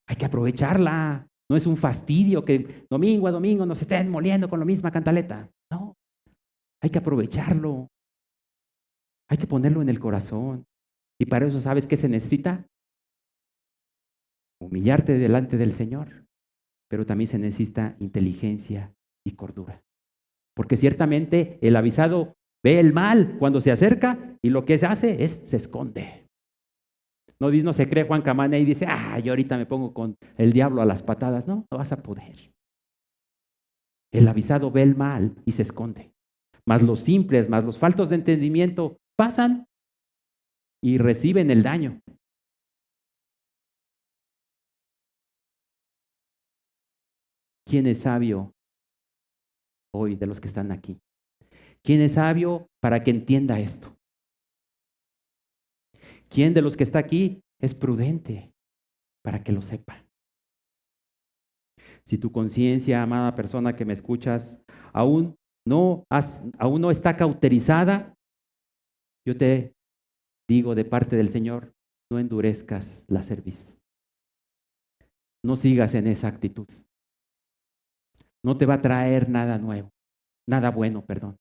A: Hay que aprovecharla. No es un fastidio que domingo a domingo nos estén moliendo con la misma cantaleta. No, hay que aprovecharlo. Hay que ponerlo en el corazón. Y para eso, ¿sabes qué se necesita? Humillarte delante del Señor. Pero también se necesita inteligencia y cordura. Porque ciertamente el avisado ve el mal cuando se acerca y lo que se hace es se esconde. No se cree Juan Camaná y dice, yo ahorita me pongo con el diablo a las patadas. No, no vas a poder. El avisado ve el mal y se esconde. Más los simples, más los faltos de entendimiento pasan y reciben el daño. ¿Quién es sabio hoy de los que están aquí? ¿Quién es sabio para que entienda esto? ¿Quién de los que está aquí es prudente para que lo sepa? Si tu conciencia, amada persona que me escuchas, aún no está cauterizada, yo te digo de parte del Señor, no endurezcas la cerviz. No sigas en esa actitud. No te va a traer nada nuevo, nada bueno, perdón.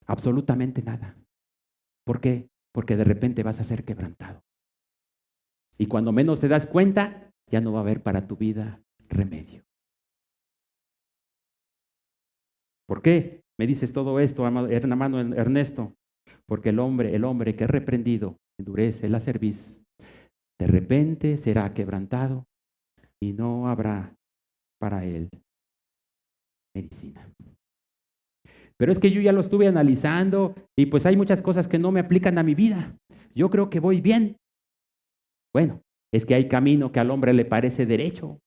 A: Absolutamente nada. ¿Por qué? Porque de repente vas a ser quebrantado. Y cuando menos te das cuenta, ya no va a haber para tu vida remedio. ¿Por qué me dices todo esto, hermano Ernesto? Porque el hombre que es reprendido, endurece la cerviz, de repente será quebrantado y no habrá para él medicina. Pero es que yo ya lo estuve analizando y pues hay muchas cosas que no me aplican a mi vida. Yo creo que voy bien. Bueno, es que hay camino que al hombre le parece derecho,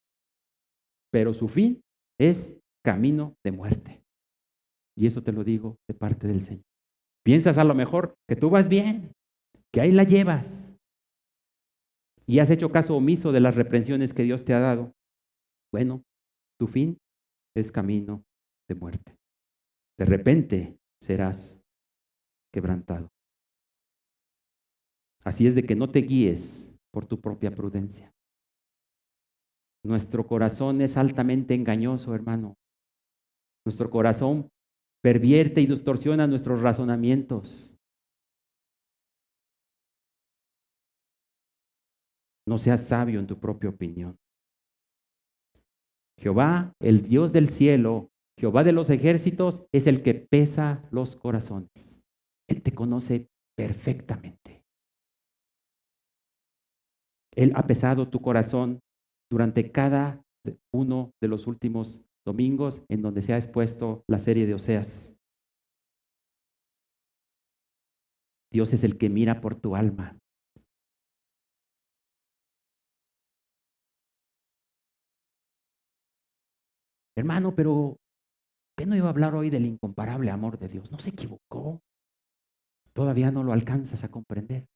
A: pero su fin es camino de muerte. Y eso te lo digo de parte del Señor. Piensas a lo mejor que tú vas bien, que ahí la llevas y has hecho caso omiso de las reprensiones que Dios te ha dado. Bueno, tu fin es camino de muerte. De repente serás quebrantado. Así es de que no te guíes por tu propia prudencia. Nuestro corazón es altamente engañoso, hermano. Nuestro corazón pervierte y distorsiona nuestros razonamientos. No seas sabio en tu propia opinión. Jehová, el Dios del cielo, Jehová de los ejércitos, es el que pesa los corazones. Él te conoce perfectamente. Él ha pesado tu corazón durante cada uno de los últimos domingos en donde se ha expuesto la serie de Oseas. Dios es el que mira por tu alma. Hermano, pero ¿qué no iba a hablar hoy del incomparable amor de Dios? No se equivocó. Todavía no lo alcanzas a comprender.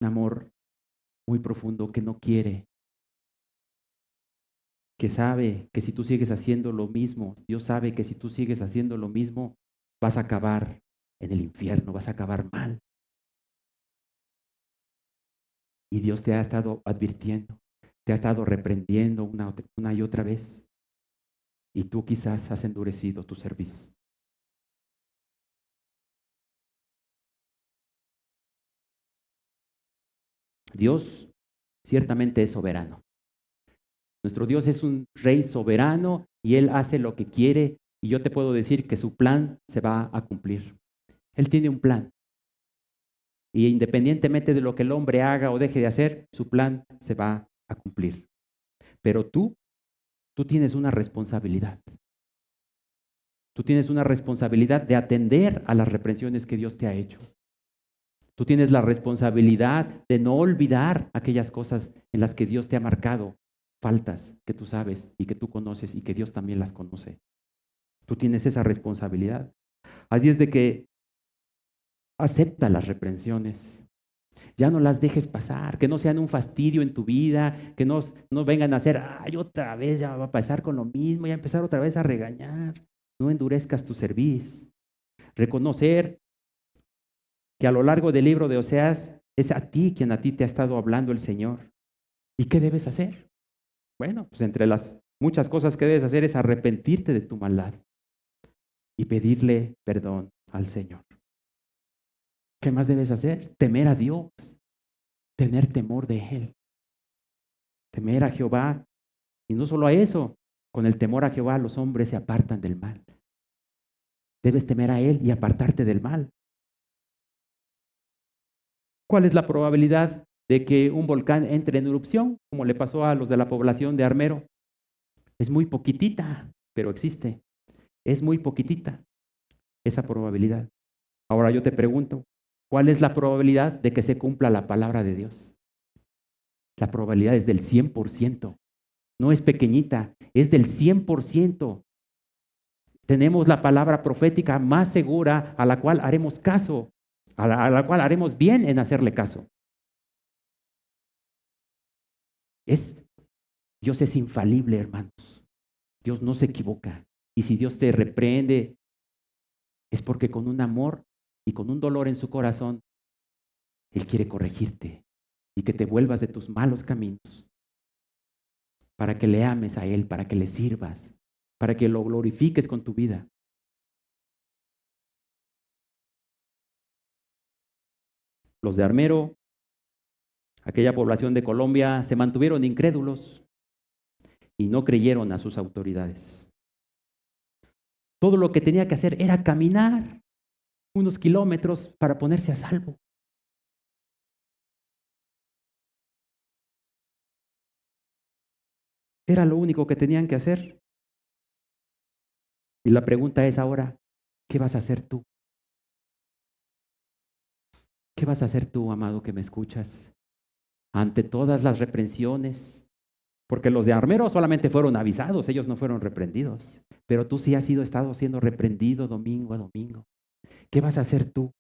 A: Un amor muy profundo que no quiere, que sabe que si tú sigues haciendo lo mismo, Dios sabe que si tú sigues haciendo lo mismo, vas a acabar en el infierno, vas a acabar mal. Y Dios te ha estado advirtiendo, te ha estado reprendiendo una y otra vez. Y tú quizás has endurecido tu cerviz. Dios ciertamente es soberano. Nuestro Dios es un rey soberano y Él hace lo que quiere y yo te puedo decir que su plan se va a cumplir. Él tiene un plan y independientemente de lo que el hombre haga o deje de hacer, su plan se va a cumplir. Pero tú tienes una responsabilidad. Tú tienes una responsabilidad de atender a las reprensiones que Dios te ha hecho. Tú tienes la responsabilidad de no olvidar aquellas cosas en las que Dios te ha marcado faltas que tú sabes y que tú conoces y que Dios también las conoce. Tú tienes esa responsabilidad. Así es de que acepta las reprensiones. Ya no las dejes pasar, que no sean un fastidio en tu vida, que no vengan a hacer, otra vez ya va a pasar con lo mismo, ya empezar otra vez a regañar. No endurezcas tu cerviz. Reconocer que a lo largo del libro de Oseas Es a ti quien a ti te ha estado hablando el Señor. ¿Y qué debes hacer? Bueno, pues entre las muchas cosas que debes hacer es arrepentirte de tu maldad y pedirle perdón al Señor. ¿Qué más debes hacer? Temer a Dios, tener temor de Él, temer a Jehová. Y no solo a eso, con el temor a Jehová los hombres se apartan del mal. Debes temer a Él y apartarte del mal. ¿Cuál es la probabilidad de que un volcán entre en erupción, como le pasó a los de la población de Armero? Es muy poquitita, pero existe. Es muy poquitita esa probabilidad. Ahora yo te pregunto, ¿cuál es la probabilidad de que se cumpla la palabra de Dios? La probabilidad es del 100%. No es pequeñita, es del 100%. Tenemos la palabra profética más segura a la cual haremos caso, a la cual haremos bien en hacerle caso. Dios es infalible, hermanos. Dios no se equivoca. Y si Dios te reprende, es porque con un amor y con un dolor en su corazón, Él quiere corregirte y que te vuelvas de tus malos caminos para que le ames a Él, para que le sirvas, para que lo glorifiques con tu vida. Los de Armero, aquella población de Colombia, se mantuvieron incrédulos y no creyeron a sus autoridades. Todo lo que tenía que hacer era caminar unos kilómetros para ponerse a salvo. Era lo único que tenían que hacer. Y la pregunta es ahora, ¿qué vas a hacer tú? ¿Qué vas a hacer tú, amado, que me escuchas? Ante todas las reprensiones, porque los de Armero solamente fueron avisados, ellos no fueron reprendidos, pero tú sí has estado siendo reprendido domingo a domingo. ¿Qué vas a hacer tú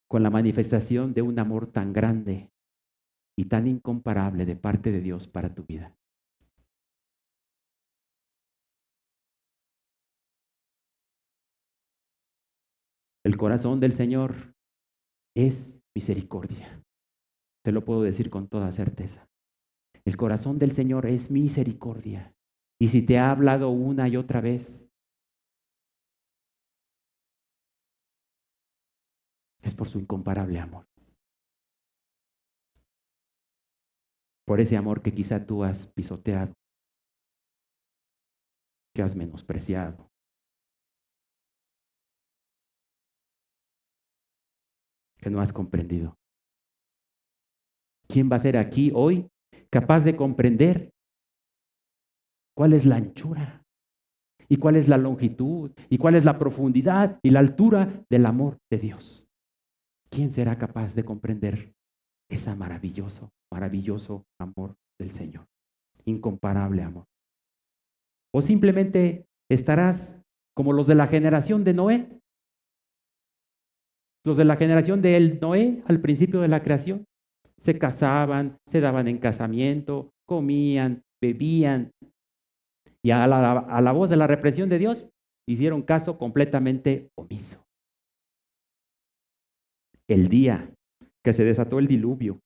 A: con la manifestación de un amor tan grande y tan incomparable de parte de Dios para tu vida? El corazón del Señor es misericordia. Te lo puedo decir con toda certeza. El corazón del Señor es misericordia. Y si te ha hablado una y otra vez, es por su incomparable amor. Por ese amor que quizá tú has pisoteado, que has menospreciado. Que no has comprendido. ¿Quién va a ser aquí hoy capaz de comprender cuál es la anchura y cuál es la longitud y cuál es la profundidad y la altura del amor de Dios? ¿Quién será capaz de comprender ese maravilloso, maravilloso amor del Señor? Incomparable amor. O simplemente estarás como los de la generación de Noé, los de la generación de Noé al principio de la creación. Se casaban, se daban en casamiento, comían, bebían, y a la voz de la represión de Dios hicieron caso completamente omiso. El día que se desató el diluvio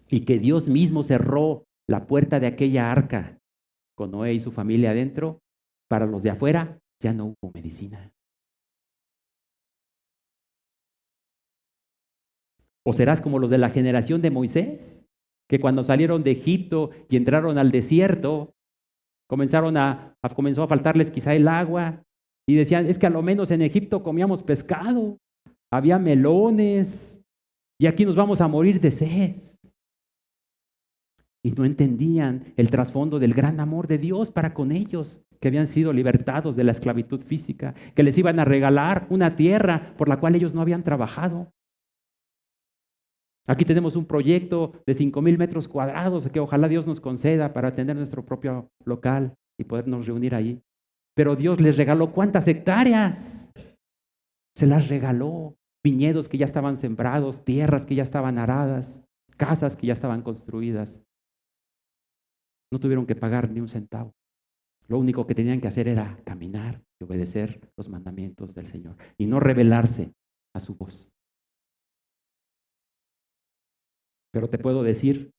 A: y que Dios mismo cerró la puerta de aquella arca con Noé y su familia adentro, para los de afuera ya no hubo medicina. ¿O serás como los de la generación de Moisés, que cuando salieron de Egipto y entraron al desierto, comenzó a faltarles quizá el agua y decían, es que a lo menos en Egipto comíamos pescado, había melones y aquí nos vamos a morir de sed? Y no entendían el trasfondo del gran amor de Dios para con ellos, que habían sido libertados de la esclavitud física, que les iban a regalar una tierra por la cual ellos no habían trabajado. Aquí tenemos un proyecto de 5,000 metros cuadrados que ojalá Dios nos conceda para tener nuestro propio local y podernos reunir ahí. Pero Dios les regaló ¿cuántas hectáreas? Se las regaló. Viñedos que ya estaban sembrados, tierras que ya estaban aradas, casas que ya estaban construidas. No tuvieron que pagar ni un centavo. Lo único que tenían que hacer era caminar y obedecer los mandamientos del Señor y no rebelarse. a su voz. Pero te puedo decir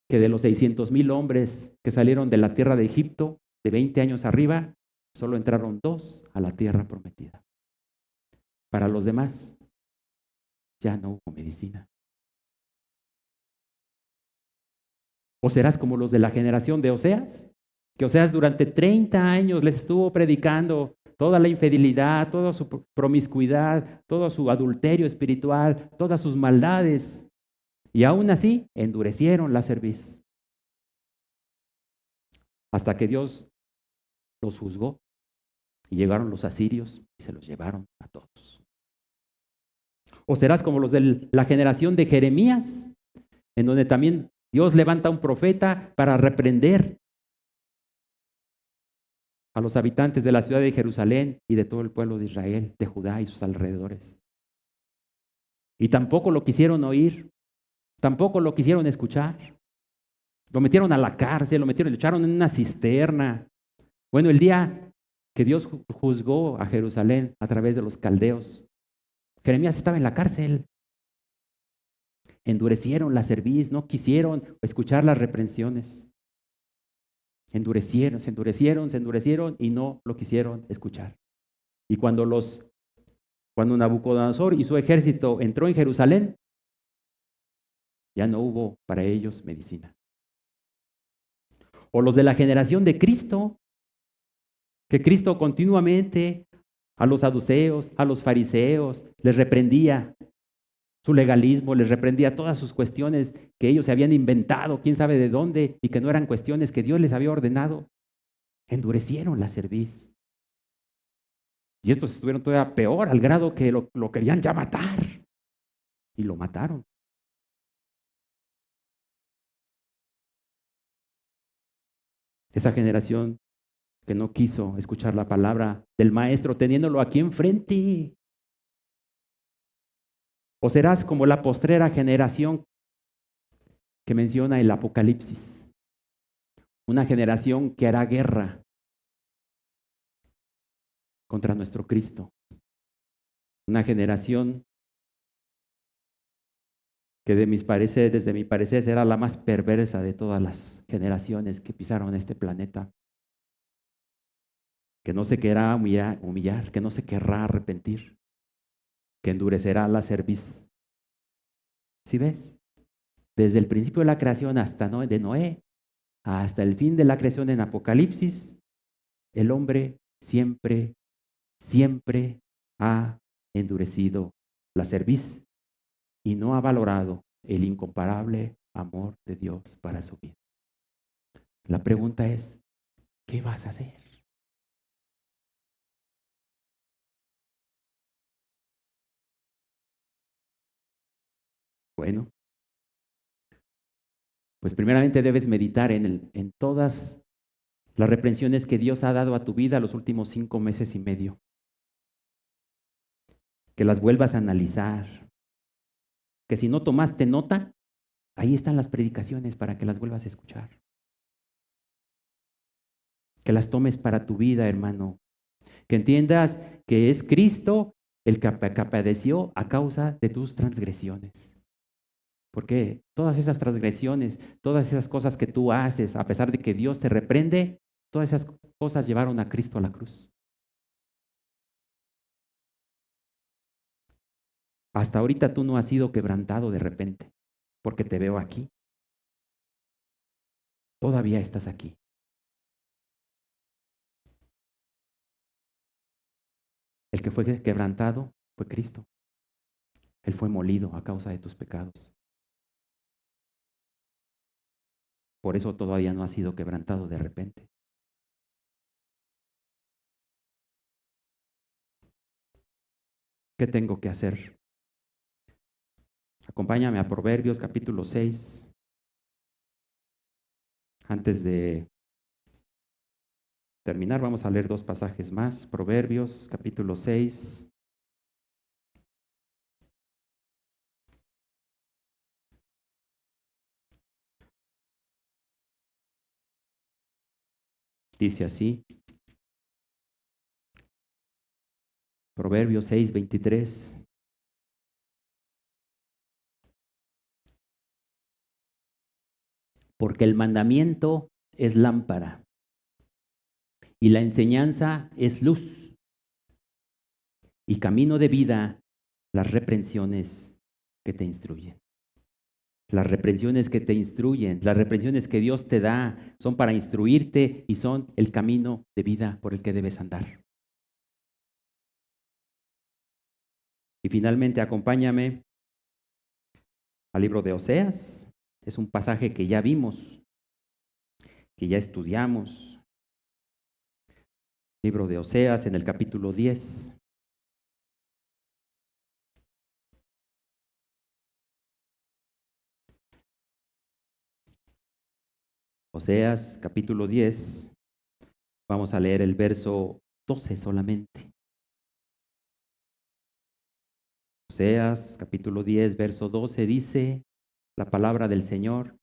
A: que de los 600,000 hombres que salieron de la tierra de Egipto, de 20 años arriba, solo entraron 2 a la tierra prometida. Para los demás, ya no hubo medicina. ¿O serás como los de la generación de Oseas? Que Oseas durante 30 años les estuvo predicando toda la infidelidad, toda su promiscuidad, todo su adulterio espiritual, todas sus maldades. Y aún así endurecieron la cerviz. Hasta que Dios los juzgó y llegaron los asirios y se los llevaron a todos. ¿O serás como los de la generación de Jeremías, en donde también Dios levanta un profeta para reprender a los habitantes de la ciudad de Jerusalén y de todo el pueblo de Israel, de Judá y sus alrededores? Y tampoco lo quisieron oír, tampoco lo quisieron escuchar. Lo metieron a la cárcel, lo echaron en una cisterna. Bueno, el día que Dios juzgó a Jerusalén a través de los caldeos, Jeremías estaba en la cárcel. Endurecieron la cerviz, no quisieron escuchar las reprensiones. Se endurecieron y no lo quisieron escuchar. Y cuando Nabucodonosor y su ejército entró en Jerusalén, ya no hubo para ellos medicina. O los de la generación de Cristo, que Cristo continuamente a los saduceos, a los fariseos, les reprendía su legalismo, les reprendía todas sus cuestiones que ellos se habían inventado, quién sabe de dónde, y que no eran cuestiones que Dios les había ordenado. Endurecieron la cerviz. Y estos estuvieron todavía peor, al grado que lo querían ya matar. Y lo mataron. Esa generación que no quiso escuchar la palabra del maestro, teniéndolo aquí enfrente. O serás como la postrera generación que menciona el Apocalipsis. Una generación que hará guerra contra nuestro Cristo. Una generación que desde mi parecer será la más perversa de todas las generaciones que pisaron este planeta. Que no se querrá humillar, que no se querrá arrepentir, que endurecerá la cerviz. ¿Sí ves? Desde el principio de la creación de Noé, hasta el fin de la creación en Apocalipsis, el hombre siempre ha endurecido la cerviz y no ha valorado el incomparable amor de Dios para su vida. La pregunta es, ¿qué vas a hacer? Bueno, pues primeramente debes meditar en todas las reprensiones que Dios ha dado a tu vida los últimos 5 meses y medio. Que las vuelvas a analizar. Que si no tomaste nota, ahí están las predicaciones para que las vuelvas a escuchar. Que las tomes para tu vida, hermano. Que entiendas que es Cristo el que padeció a causa de tus transgresiones. Porque todas esas transgresiones, todas esas cosas que tú haces, a pesar de que Dios te reprende, todas esas cosas llevaron a Cristo a la cruz. Hasta ahorita tú no has sido quebrantado de repente, porque te veo aquí. Todavía estás aquí. El que fue quebrantado fue Cristo. Él fue molido a causa de tus pecados. Por eso todavía no has sido quebrantado de repente. ¿Qué tengo que hacer? Acompáñame a Proverbios capítulo 6. Antes de terminar, vamos a leer 2 pasajes más. Proverbios capítulo 6. Dice así. Proverbios 6:23. Porque el mandamiento es lámpara y la enseñanza es luz y camino de vida las reprensiones que te instruyen. Las reprensiones que te instruyen, las reprensiones que Dios te da son para instruirte y son el camino de vida por el que debes andar. Y finalmente acompáñame al libro de Oseas. Es un pasaje que ya vimos, que ya estudiamos. Libro de Oseas en el capítulo 10. Oseas capítulo 10. Vamos a leer el verso 12 solamente. Oseas capítulo 10, verso 12 dice la palabra del Señor.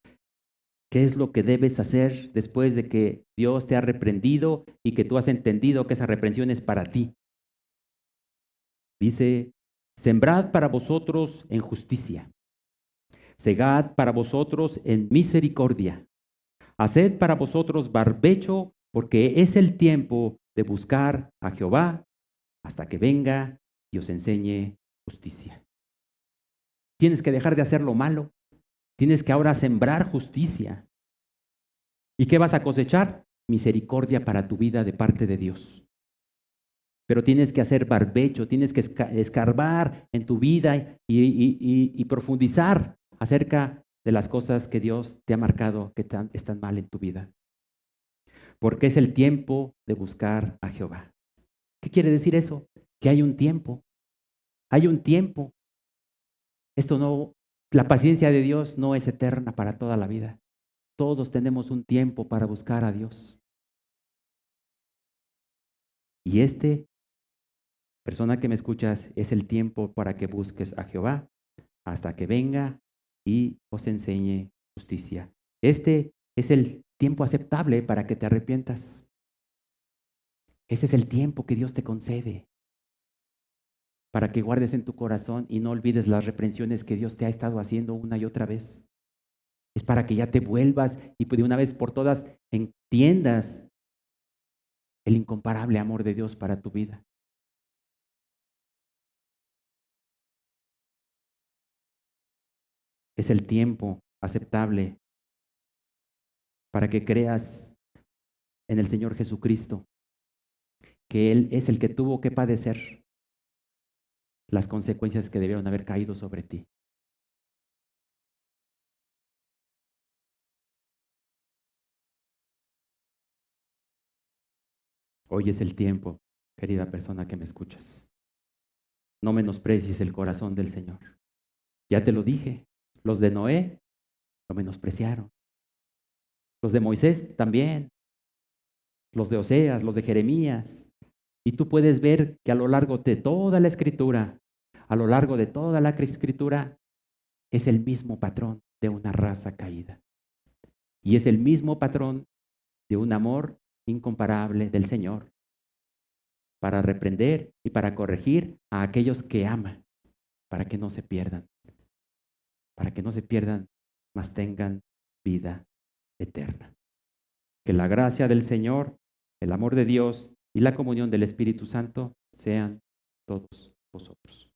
A: ¿Qué es lo que debes hacer después de que Dios te ha reprendido y que tú has entendido que esa reprensión es para ti? Dice, sembrad para vosotros en justicia, segad para vosotros en misericordia, haced para vosotros barbecho, porque es el tiempo de buscar a Jehová hasta que venga y os enseñe justicia. Tienes que dejar de hacer lo malo, tienes que ahora sembrar justicia. ¿Y qué vas a cosechar? Misericordia para tu vida de parte de Dios. Pero tienes que hacer barbecho, tienes que escarbar en tu vida y profundizar acerca de las cosas que Dios te ha marcado que están mal en tu vida. Porque es el tiempo de buscar a Jehová. ¿Qué quiere decir eso? Que hay un tiempo. Hay un tiempo. La paciencia de Dios no es eterna para toda la vida. Todos tenemos un tiempo para buscar a Dios. Y persona que me escuchas, es el tiempo para que busques a Jehová hasta que venga y os enseñe justicia. Este es el tiempo aceptable para que te arrepientas. Este es el tiempo que Dios te concede para que guardes en tu corazón y no olvides las reprensiones que Dios te ha estado haciendo una y otra vez. Es para que ya te vuelvas y de una vez por todas entiendas el incomparable amor de Dios para tu vida. Es el tiempo aceptable para que creas en el Señor Jesucristo, que Él es el que tuvo que padecer las consecuencias que debieron haber caído sobre ti. Hoy es el tiempo, querida persona que me escuchas. No menosprecies el corazón del Señor. Ya te lo dije, los de Noé lo menospreciaron. Los de Moisés también. Los de Oseas, los de Jeremías. Y tú puedes ver que a lo largo de toda la escritura, es el mismo patrón de una raza caída. Y es el mismo patrón de un amor incomparable del Señor para reprender y para corregir a aquellos que ama, para que no se pierdan, mas tengan vida eterna. Que la gracia del Señor, el amor de Dios y la comunión del Espíritu Santo sean todos vosotros.